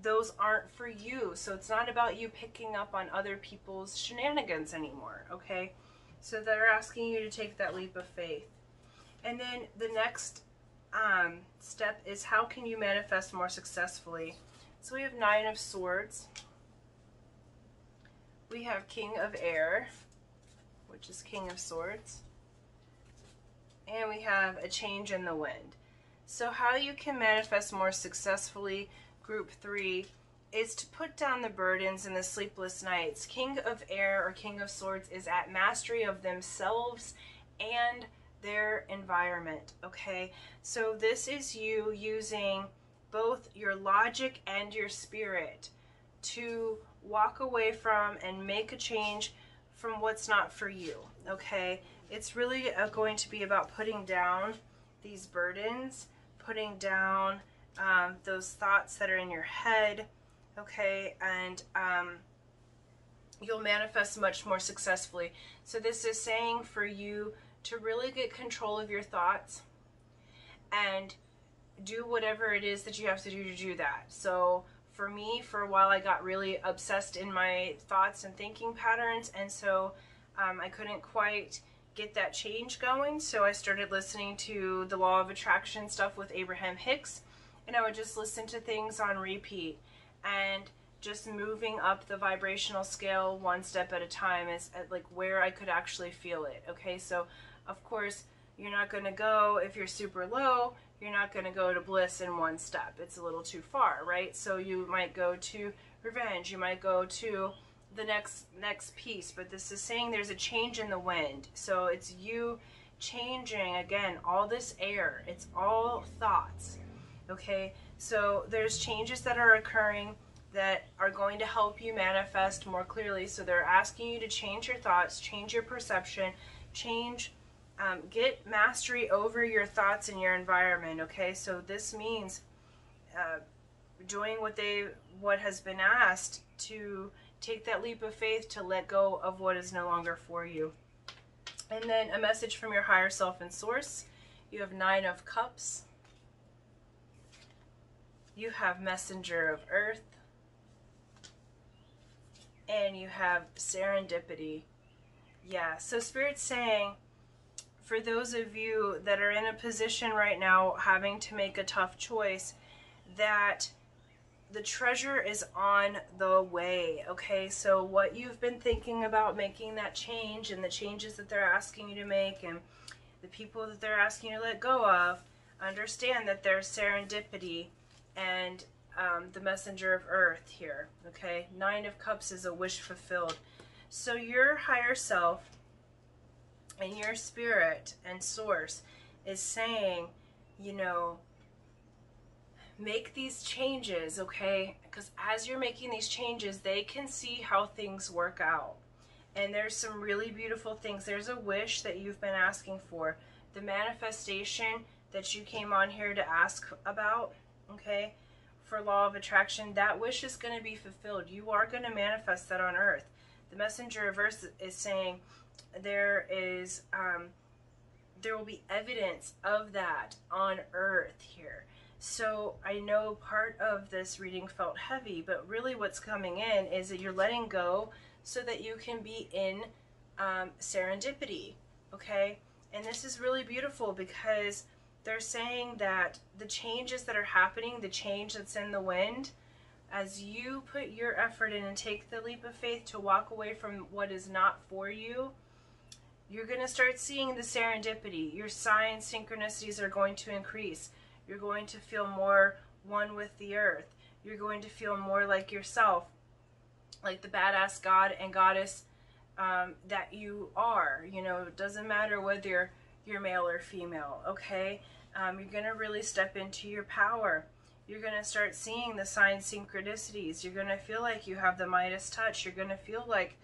those aren't for you. So it's not about you picking up on other people's shenanigans anymore, okay? So they're asking you to take that leap of faith. And then the next step is, how can you manifest more successfully? So we have Nine of Swords. We have King of Air, which is King of Swords. And we have a change in the wind. So how you can manifest more successfully, group 3, is to put down the burdens and the sleepless nights. King of Air or King of Swords is at mastery of themselves and their environment, okay? So this is you using both your logic and your spirit to walk away from and make a change from what's not for you, okay? It's really going to be about putting down these burdens, putting down those thoughts that are in your head, okay? And you'll manifest much more successfully. So this is saying for you to really get control of your thoughts and do whatever it is that you have to do that. So for me, for a while, I got really obsessed in my thoughts and thinking patterns, and so I couldn't quite get that change going. So I started listening to the Law of Attraction stuff with Abraham Hicks, and I would just listen to things on repeat and just moving up the vibrational scale one step at a time is like where I could actually feel it. Okay, so of course you're not going to go, if you're super low, you're not going to go to bliss in one step. It's a little too far, right? So you might go to revenge, you might go to the next piece, but this is saying there's a change in the wind. So it's you changing, again, all this air, it's all thoughts, okay? So there's changes that are occurring that are going to help you manifest more clearly. So they're asking you to change your thoughts, change your perception, get mastery over your thoughts and your environment, okay? So this means doing what has been asked, to take that leap of faith, to let go of what is no longer for you. And then a message from your higher self and source. You have Nine of Cups. You have Messenger of Earth. And you have Serendipity. Yeah, so Spirit's saying, for those of you that are in a position right now having to make a tough choice, that the treasure is on the way, okay? So what you've been thinking about making that change, and the changes that they're asking you to make, and the people that they're asking you to let go of, understand that there's serendipity and the Messenger of Earth here, okay? Nine of Cups is a wish fulfilled. So your higher self and your spirit and source is saying, you know, make these changes, okay? Because as you're making these changes, they can see how things work out. And there's some really beautiful things. There's a wish that you've been asking for. The manifestation that you came on here to ask about, okay, for Law of Attraction, that wish is going to be fulfilled. You are going to manifest that on Earth. The Messenger of Earth is saying there will be evidence of that on Earth here. So I know part of this reading felt heavy, but really what's coming in is that you're letting go so that you can be in serendipity, okay? And this is really beautiful because they're saying that the changes that are happening, the change that's in the wind, as you put your effort in and take the leap of faith to walk away from what is not for you, you're going to start seeing the serendipity. Your signs, synchronicities are going to increase. You're going to feel more one with the earth. You're going to feel more like yourself. like the badass god and goddess that you are. You know, it doesn't matter whether you're male or female, okay? You're going to really step into your power. You're going to start seeing the sign synchronicities. You're going to feel like you have the Midas touch. You're going to feel like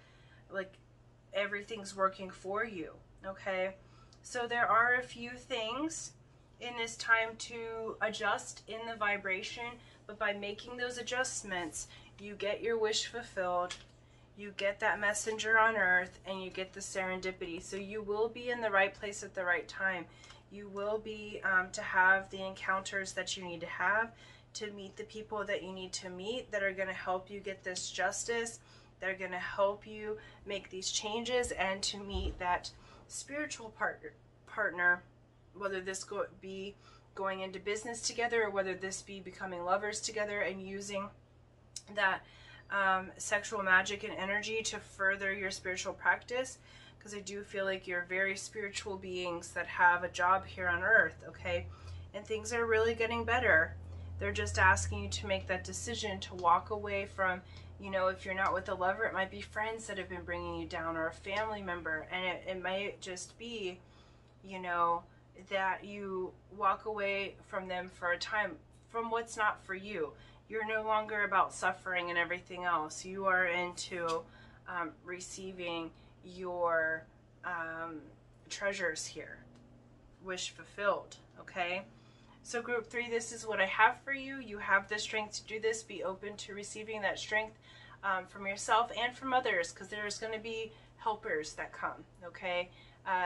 everything's working for you, okay? So there are a few things in this time to adjust in the vibration, but by making those adjustments, you get your wish fulfilled, you get that messenger on earth, and you get the serendipity. So you will be in the right place at the right time. You will be to have the encounters that you need to have, to meet the people that you need to meet that are going to help you get this justice, that are going to help you make these changes, and to meet that spiritual partner, whether this be going into business together, or whether this be becoming lovers together and using that sexual magic and energy to further your spiritual practice, because I do feel like you're very spiritual beings that have a job here on earth, okay? And things are really getting better. They're just asking you to make that decision to walk away from, you know, if you're not with a lover, it might be friends that have been bringing you down, or a family member, and it might just be, you know, that you walk away from them for a time, from what's not for you. You're no longer about suffering and everything else. You are into receiving your treasures here, wish fulfilled, okay? So group 3, this is what I have for you. You have the strength to do this. Be open to receiving that strength from yourself and from others, because there's going to be helpers that come, okay?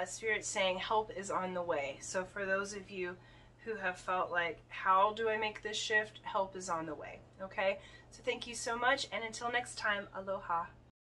Spirit's saying help is on the way. So for those of you who have felt like, how do I make this shift? Help is on the way, okay? So thank you so much, and until next time, aloha.